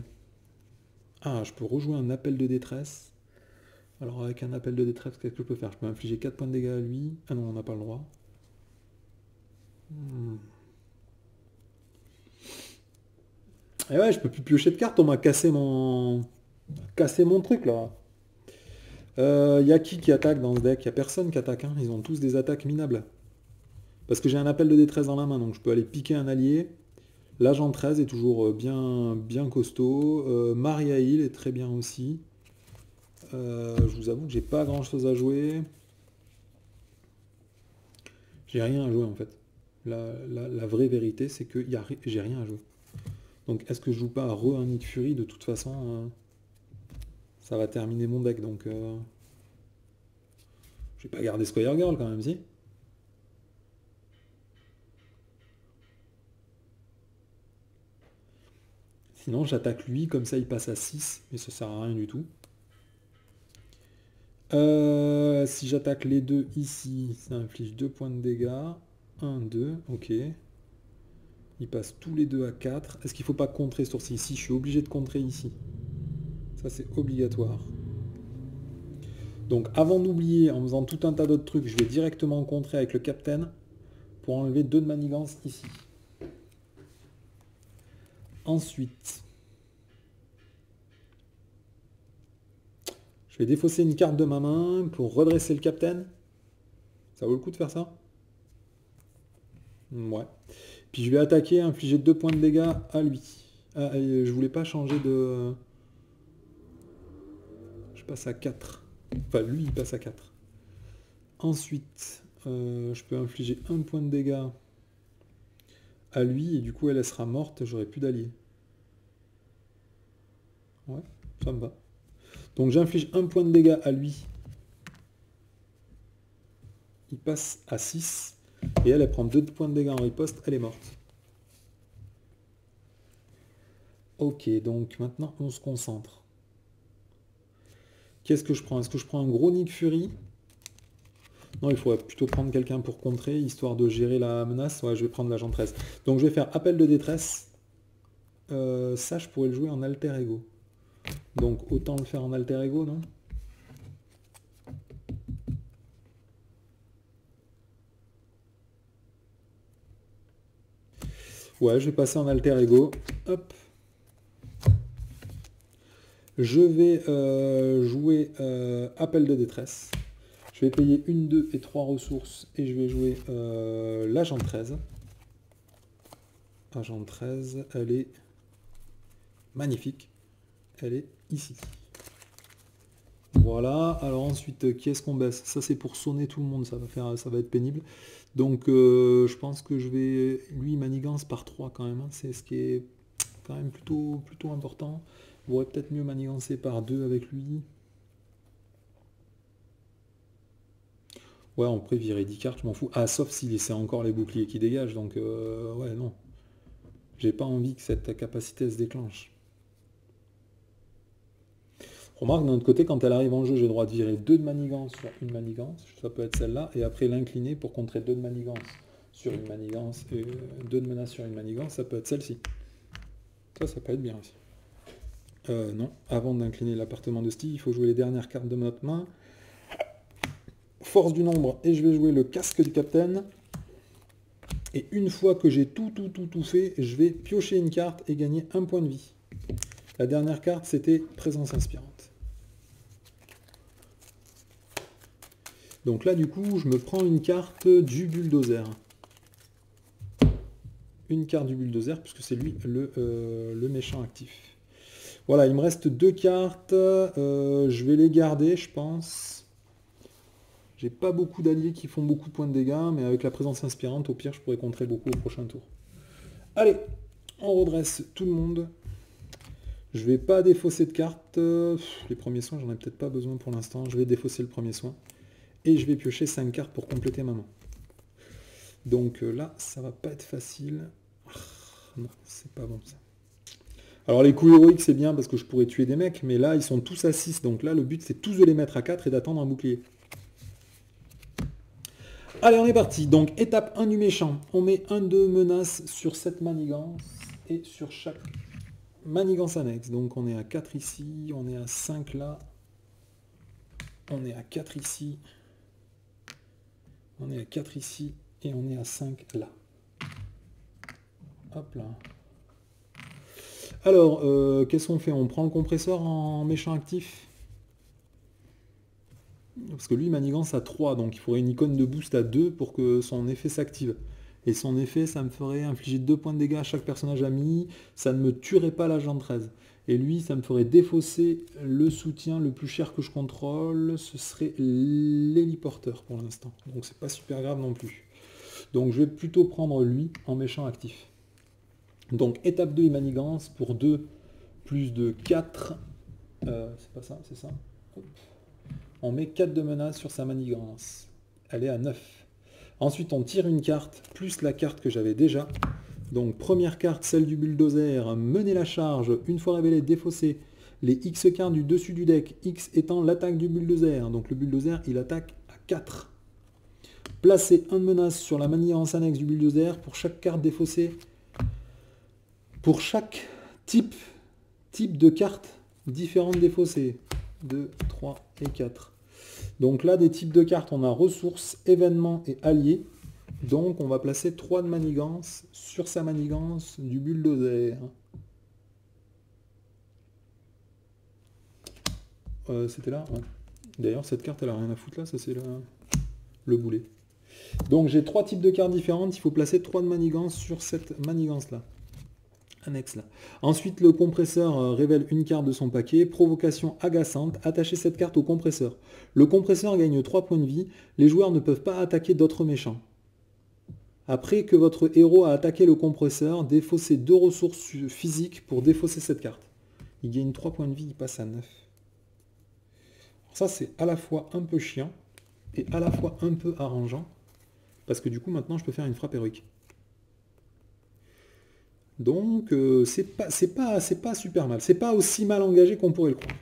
Ah, je peux rejouer un appel de détresse. Alors avec un appel de détresse, qu'est-ce que je peux faire? Je peux infliger 4 points de dégâts à lui. Ah non, on n'a pas le droit. Et ouais, je peux plus piocher de cartes, on m'a cassé mon truc là. Y a qui attaque dans ce deck? Y a personne qui attaque, hein. Ils ont tous des attaques minables. Parce que j'ai un appel de détresse dans la main, donc je peux aller piquer un allié. L'agent 13 est toujours bien costaud. Maria Hill est très bien aussi. Je vous avoue que j'ai pas grand chose à jouer. J'ai rien à jouer en fait. La vraie vérité, c'est que j'ai rien à jouer. Donc est-ce que je joue pas à un Nick Fury? De toute façon, ça va terminer mon deck, donc... je vais pas garder Squire Girl quand même, si. Sinon j'attaque lui, comme ça il passe à 6, mais ça sert à rien du tout. Si j'attaque les deux ici, ça inflige 2 points de dégâts. 1, 2, ok. Ils passent tous les deux à 4. Est-ce qu'il ne faut pas contrer sur ci? Ici, je suis obligé de contrer ici. Ça, c'est obligatoire. Donc, avant d'oublier, en faisant tout un tas d'autres trucs, je vais directement contrer avec le Captain pour enlever 2 de manigance ici. Ensuite, je vais défausser une carte de ma main pour redresser le Captain. Ça vaut le coup de faire ça? Ouais. Puis je vais attaquer, infliger 2 points de dégâts à lui. Ah, je voulais pas changer de... Je passe à 4. Enfin, lui, il passe à 4. Ensuite, je peux infliger 1 point de dégâts à lui, et du coup, elle sera morte, j'aurai plus d'alliés. Ouais, ça me va. Donc j'inflige 1 point de dégâts à lui. Il passe à 6. Et elle prend 2 points de dégâts en riposte, elle est morte. Ok, donc maintenant on se concentre. Qu'est-ce que je prends? Est-ce que je prends un gros Nick Fury? Non, il faudrait plutôt prendre quelqu'un pour contrer, histoire de gérer la menace. Ouais, je vais prendre l'agent 13. Donc je vais faire appel de détresse. Ça, je pourrais le jouer en alter ego. Donc autant le faire en alter ego, non? Ouais, je vais passer en alter ego. Hop. Je vais jouer appel de détresse. Je vais payer 1, 2 et 3 ressources et je vais jouer l'agent 13. Agent 13, elle est magnifique. Elle est ici. Voilà, alors ensuite, qui est-ce qu'on baisse? Ça c'est pour sonner tout le monde, ça va être pénible. Donc je pense que je vais... Lui, il manigance par 3 quand même, hein. C'est ce qui est quand même plutôt important. On pourrait peut-être mieux manigancer par 2 avec lui. Ouais, on peut virer 10 cartes, je m'en fous. Ah, sauf s'il laissait encore les boucliers qui dégagent, donc ouais, non. J'ai pas envie que cette capacité se déclenche. Remarque, d'un autre côté, quand elle arrive en jeu, j'ai le droit de virer 2 de manigance sur une manigance. Ça peut être celle-là. Et après l'incliner pour contrer 2 de manigance sur une manigance et 2 de menace sur une manigance. Ça peut être celle-ci. Ça peut être bien aussi. Non, avant d'incliner l'appartement de Steve, il faut jouer les dernières cartes de notre main. Force du nombre. Et je vais jouer le casque du capitaine. Et une fois que j'ai tout fait, je vais piocher une carte et gagner un point de vie. La dernière carte, c'était présence inspirante. Donc là, du coup, je me prends une carte du bulldozer. Une carte du bulldozer, puisque c'est lui le méchant actif. Voilà, il me reste 2 cartes. Je vais les garder, je pense. J'ai pas beaucoup d'alliés qui font beaucoup de points de dégâts, mais avec la présence inspirante, au pire, je pourrais contrer beaucoup au prochain tour. Allez, on redresse tout le monde. Je vais pas défausser de cartes. Les premiers soins, j'en ai peut-être pas besoin pour l'instant. Je vais défausser le premier soin. Et je vais piocher 5 cartes pour compléter ma main. Donc là, ça va pas être facile. Non, c'est pas bon ça. Alors les coups héroïques, c'est bien parce que je pourrais tuer des mecs, mais là, ils sont tous à 6. Donc là, le but, c'est tous de les mettre à 4 et d'attendre un bouclier. Allez, on est parti. Donc, étape 1 du méchant. On met 1 de menace sur cette manigance et sur chaque manigance annexe. Donc, on est à 4 ici, on est à 5 là, on est à 4 ici, on est à 4 ici et on est à 5 là. Hop là. Alors, qu'est-ce qu'on fait? On prend le compresseur en méchant actif. Parce que lui, manigance à 3, donc il faudrait une icône de boost à 2 pour que son effet s'active. Et son effet, ça me ferait infliger 2 points de dégâts à chaque personnage ami, ça ne me tuerait pas l'agent 13. Et lui, ça me ferait défausser le soutien le plus cher que je contrôle, ce serait l'héliporteur pour l'instant. Donc c'est pas super grave non plus. Donc je vais plutôt prendre lui en méchant actif. Donc étape 2, il manigance pour 2 plus de 4. C'est pas ça, c'est ça. Hop. On met 4 de menace sur sa manigance. Elle est à 9. Ensuite, on tire une carte, plus la carte que j'avais déjà. Donc, première carte, celle du bulldozer, mener la charge. Une fois révélé, défausser les X cartes du dessus du deck. X étant l'attaque du bulldozer. Donc, le bulldozer, il attaque à 4. Placer 1 de menace sur la manigance annexe du bulldozer pour chaque carte défaussée. Pour chaque type de carte différente défaussée. 2, 3 et 4. Donc là, des types de cartes, on a ressources, événements et alliés. Donc on va placer 3 de manigance sur sa manigance du bulldozer. C'était là, ouais. D'ailleurs, cette carte, elle a rien à foutre là, ça c'est le boulet. Donc j'ai 3 types de cartes différentes, il faut placer 3 de manigance sur cette manigance-là. Annexe là. Ensuite, le compresseur révèle une carte de son paquet. Provocation agaçante. Attachez cette carte au compresseur. Le compresseur gagne 3 points de vie. Les joueurs ne peuvent pas attaquer d'autres méchants. Après que votre héros a attaqué le compresseur, défaussez 2 ressources physiques pour défausser cette carte. Il gagne 3 points de vie, il passe à 9. Alors ça, c'est à la fois un peu chiant et à la fois un peu arrangeant. Parce que du coup, maintenant, je peux faire une frappe héroïque. Donc c'est pas super mal. C'est pas aussi mal engagé qu'on pourrait le croire.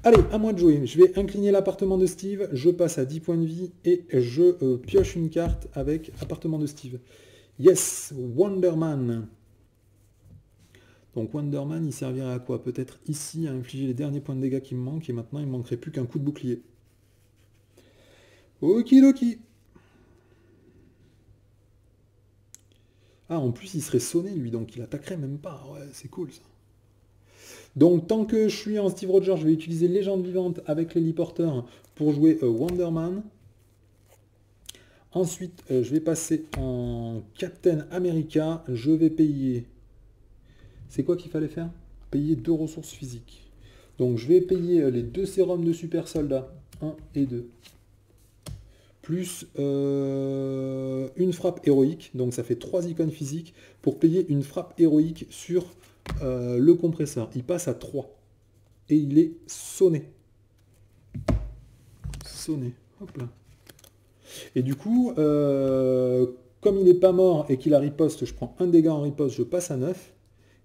Allez, à moi de jouer. Je vais incliner l'appartement de Steve, je passe à 10 points de vie et je pioche une carte avec appartement de Steve. Yes, Wonderman. Donc Wonderman, il servirait à quoi? Peut-être ici, à infliger les derniers points de dégâts qui me manquent, et maintenant il ne me manquerait plus qu'un coup de bouclier. Okidoki. Ah, en plus il serait sonné lui, donc il attaquerait même pas. Ouais, c'est cool ça. Donc tant que je suis en Steve Rogers, je vais utiliser Légende Vivante avec l'héliporteur pour jouer Wonderman. Ensuite, je vais passer en Captain America. Je vais payer... C'est quoi qu'il fallait faire? Payer 2 ressources physiques. Donc je vais payer les 2 sérums de super soldat, 1 et 2. Plus une frappe héroïque, donc ça fait 3 icônes physiques, pour payer une frappe héroïque sur le compresseur. Il passe à 3. Et il est sonné. Sonné. Hop là. Et du coup, comme il n'est pas mort et qu'il a riposte, je prends un dégât en riposte, je passe à 9.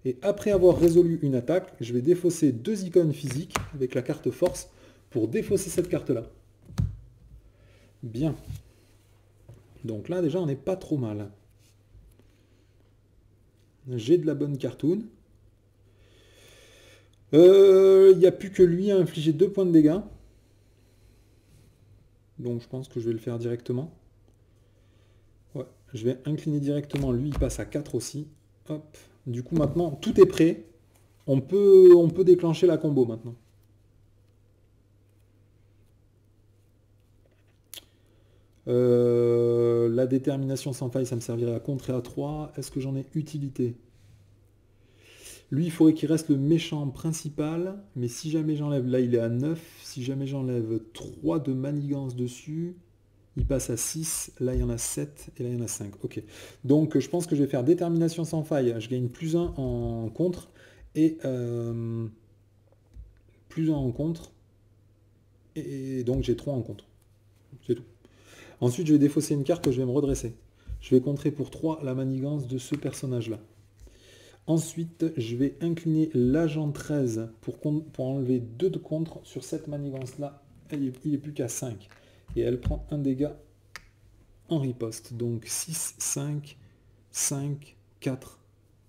Et après avoir résolu une attaque, je vais défausser 2 icônes physiques avec la carte force pour défausser cette carte-là. Bien. Donc là, déjà, on n'est pas trop mal. J'ai de la bonne cartoon. Il n'y a plus que lui à infliger 2 points de dégâts. Donc je pense que je vais le faire directement. Ouais, je vais incliner directement. Lui, il passe à 4 aussi. Hop. Du coup, maintenant, tout est prêt. On peut déclencher la combo maintenant. La détermination sans faille, ça me servirait à contrer à 3. Est-ce que j'en ai utilité? Lui, il faudrait qu'il reste le méchant principal. Mais si jamais j'enlève, là il est à 9. Si jamais j'enlève 3 de manigance dessus, il passe à 6. Là il y en a 7. Et là il y en a 5. Ok. Donc je pense que je vais faire détermination sans faille. Je gagne plus 1 en contre. Et plus 1 en contre. Et donc j'ai 3 en contre. C'est tout. Ensuite je vais défausser une carte que je vais me redresser. Je vais contrer pour 3 la manigance de ce personnage-là. Ensuite, je vais incliner l'agent 13 pour enlever 2 de contre sur cette manigance-là. Il n'est plus qu'à 5. Et elle prend un dégât en riposte. Donc 6, 5, 5, 4,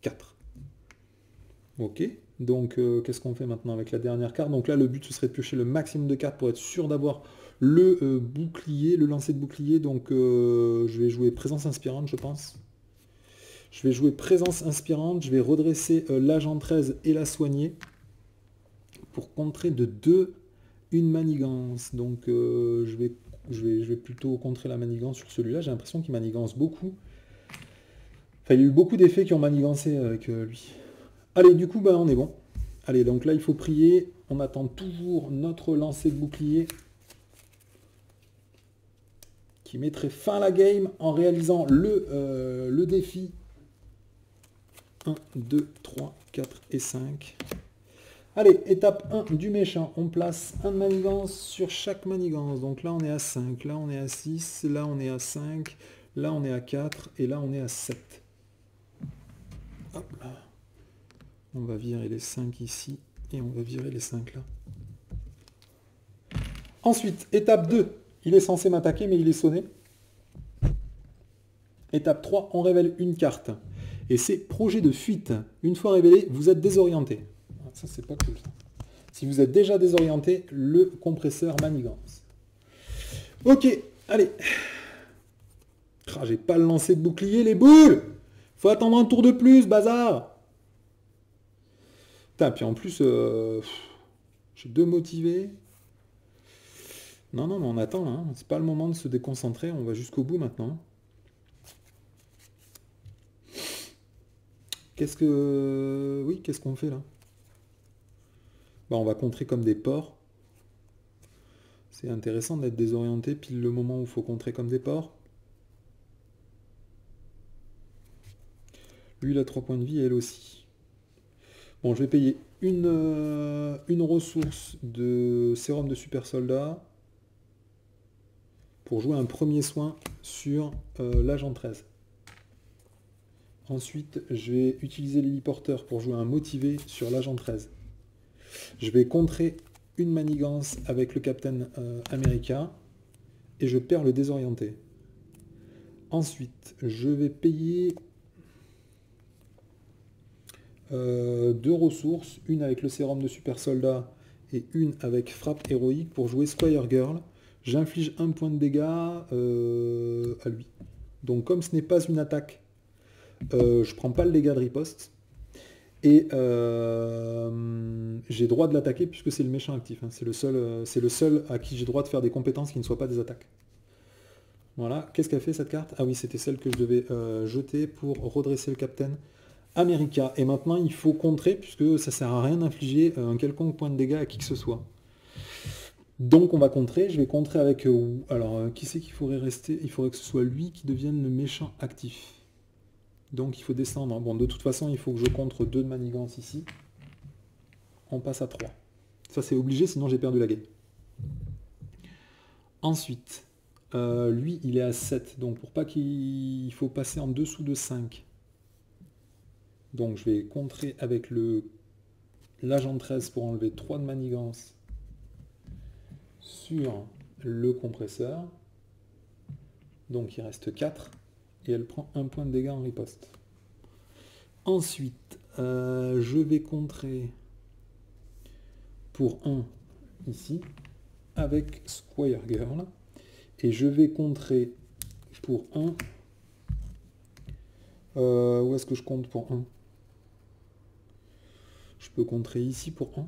4. Ok. Donc qu'est-ce qu'on fait maintenant avec la dernière carte? Donc là, le but, ce serait de piocher le maximum de cartes pour être sûr d'avoir le bouclier, le lancer de bouclier. Donc je vais jouer présence inspirante, je pense. Je vais jouer présence inspirante, je vais redresser l'agent 13 et la soigner pour contrer de 2 une manigance. Donc je vais plutôt contrer la manigance sur celui-là. J'ai l'impression qu'il manigance beaucoup. Enfin, il y a eu beaucoup d'effets qui ont manigancé avec lui. Allez, du coup, on est bon. Allez, donc là, il faut prier. On attend toujours notre lancer de bouclier qui mettrait fin à la game en réalisant le défi. 1, 2, 3, 4 et 5. Allez, étape 1 du méchant. On place un de manigance sur chaque manigance. Donc là, on est à 5. Là, on est à 6. Là, on est à 5. Là, on est à 4. Et là, on est à 7. Hop là. On va virer les 5 ici. Et on va virer les 5 là. Ensuite, étape 2. Il est censé m'attaquer, mais il est sonné. Étape 3. On révèle une carte. Et c'est projet de fuite. Une fois révélé, vous êtes désorienté. Ça, c'est pas cool. Ça. Si vous êtes déjà désorienté, le compresseur manigance. Ok, allez. Ah, j'ai pas le lancer de bouclier, les boules. Faut attendre un tour de plus, bazar. Putain, puis en plus, j'ai 2 motivés. Non, mais on attend, là. Hein. C'est pas le moment de se déconcentrer. On va jusqu'au bout maintenant. Qu'est-ce qu'on fait là? On va contrer comme des porcs. C'est intéressant d'être désorienté pile le moment où il faut contrer comme des porcs. Lui, il a 3 points de vie et elle aussi. Bon, je vais payer une ressource de sérum de super soldat pour jouer un premier soin sur l'agent 13. Ensuite, je vais utiliser l'héliporteur pour jouer un motivé sur l'agent 13. Je vais contrer une manigance avec le Captain America et je perds le désorienté. Ensuite, je vais payer 2 ressources, une avec le sérum de super soldat et une avec frappe héroïque pour jouer Squire Girl. J'inflige 1 point de dégâts à lui. Donc comme ce n'est pas une attaque, je prends pas le dégât de riposte. Et j'ai droit de l'attaquer puisque c'est le méchant actif. Hein. C'est le seul à qui j'ai droit de faire des compétences qui ne soient pas des attaques. Voilà. Qu'est-ce qu'a fait cette carte? Ah oui, c'était celle que je devais jeter pour redresser le Captain America. Et maintenant, il faut contrer puisque ça sert à rien d'infliger un quelconque point de dégâts à qui que ce soit. Donc on va contrer. Je vais contrer avec... alors, qui c'est qu'il faudrait rester? Il faudrait que ce soit lui qui devienne le méchant actif. Donc il faut descendre. Bon, de toute façon, il faut que je contre 2 de manigance ici. On passe à 3. Ça, c'est obligé, sinon j'ai perdu la game. Ensuite, lui, il est à 7. Donc pour pas qu'il faut passer en dessous de 5. Donc je vais contrer avec l'agent 13 pour enlever 3 de manigance sur le compresseur. Donc il reste 4. Et elle prend 1 point de dégâts en riposte. Ensuite, je vais contrer pour 1 ici avec Squire Girl. Et je vais contrer pour 1. Où est-ce que je compte pour 1? Je peux contrer ici pour 1.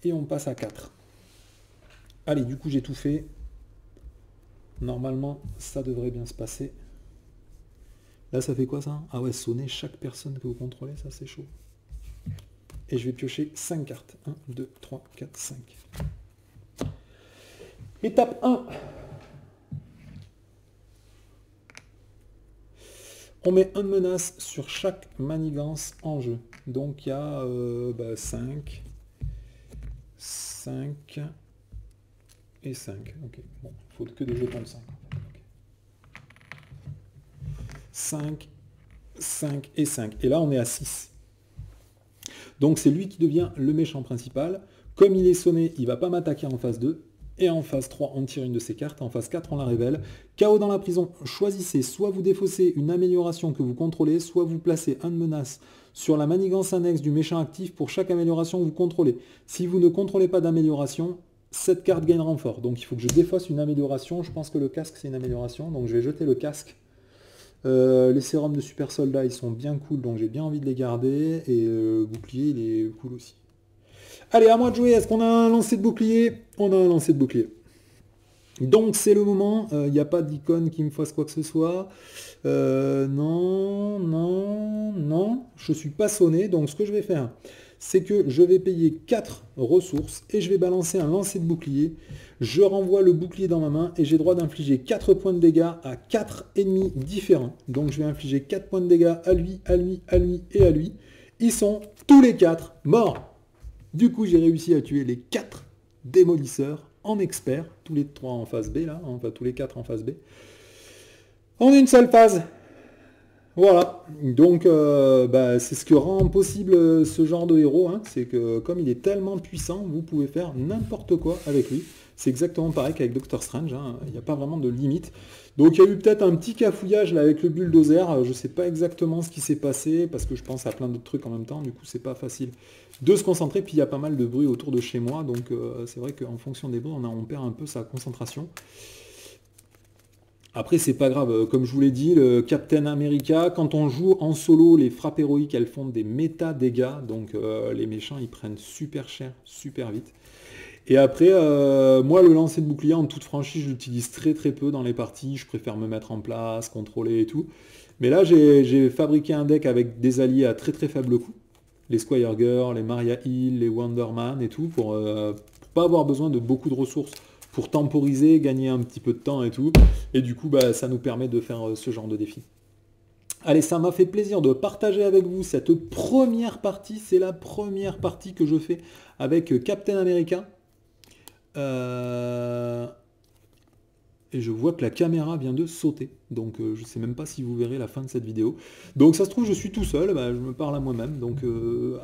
Et on passe à 4. Allez, du coup j'ai tout fait. Normalement, ça devrait bien se passer. Là, ça fait quoi ça? Ah ouais, sonner chaque personne que vous contrôlez, ça c'est chaud. Et je vais piocher 5 cartes. 1, 2, 3, 4, 5. Étape 1. On met 1 de menace sur chaque manigance en jeu. Donc il y a 5, 5 et 5. Ok, bon, il faut que des jetons de 5. Okay. 5, 5 et 5. Et là, on est à 6. Donc c'est lui qui devient le méchant principal. Comme il est sonné, il ne va pas m'attaquer en phase 2. Et en phase 3, on tire une de ses cartes. En phase 4, on la révèle. Chaos dans la prison, choisissez. Soit vous défaussez une amélioration que vous contrôlez, soit vous placez un de menace sur la manigance annexe du méchant actif pour chaque amélioration que vous contrôlez. Si vous ne contrôlez pas d'amélioration, cette carte gagne renfort. Donc il faut que je défausse une amélioration. Je pense que le casque, c'est une amélioration. Donc je vais jeter le casque. Les sérums de super soldat, ils sont bien cool. Donc j'ai bien envie de les garder. Et bouclier, il est cool aussi. Allez, à moi de jouer. Est-ce qu'on a un lancer de bouclier? On a un lancer de bouclier. Donc c'est le moment. Il n'y a pas d'icône qui me fasse quoi que ce soit. Non, non, non. Je ne suis pas sonné. Donc ce que je vais faire, c'est que je vais payer 4 ressources et je vais balancer un lancer de bouclier. Je renvoie le bouclier dans ma main et j'ai droit d'infliger 4 points de dégâts à 4 ennemis différents. Donc je vais infliger 4 points de dégâts à lui, à lui, à lui et à lui. Ils sont tous les 4 morts. Du coup, j'ai réussi à tuer les 4 démolisseurs en expert, tous les 3 en phase B, là, enfin tous les 4 en phase B, en une seule phase. Voilà, donc c'est ce que rend possible ce genre de héros, hein. C'est que comme il est tellement puissant, vous pouvez faire n'importe quoi avec lui. C'est exactement pareil qu'avec Doctor Strange, hein. Il n'y a pas vraiment de limite. Donc il y a eu peut-être un petit cafouillage là avec le bulldozer, je ne sais pas exactement ce qui s'est passé, parce que je pense à plein d'autres trucs en même temps, du coup c'est pas facile de se concentrer, puis il y a pas mal de bruit autour de chez moi, donc c'est vrai qu'en fonction des bruits, on perd un peu sa concentration. Après, c'est pas grave, comme je vous l'ai dit, le Captain America, quand on joue en solo, les frappes héroïques, elles font des méta-dégâts, donc les méchants, ils prennent super cher, super vite. Et après, moi, le lancer de bouclier, en toute franchise, je l'utilise très très peu dans les parties, je préfère me mettre en place, contrôler et tout. Mais là, j'ai fabriqué un deck avec des alliés à très très faible coût, les Squire Girl, les Maria Hill, les Wonder Man et tout, pour pas avoir besoin de beaucoup de ressources, pour temporiser, gagner un petit peu de temps et tout. Et du coup, ça nous permet de faire ce genre de défi. Allez, ça m'a fait plaisir de partager avec vous cette première partie. C'est la première partie que je fais avec Captain America. et je vois que la caméra vient de sauter. Donc je ne sais même pas si vous verrez la fin de cette vidéo. Donc ça se trouve, je suis tout seul, bah, je me parle à moi-même. Donc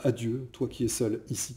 adieu, toi qui es seul ici.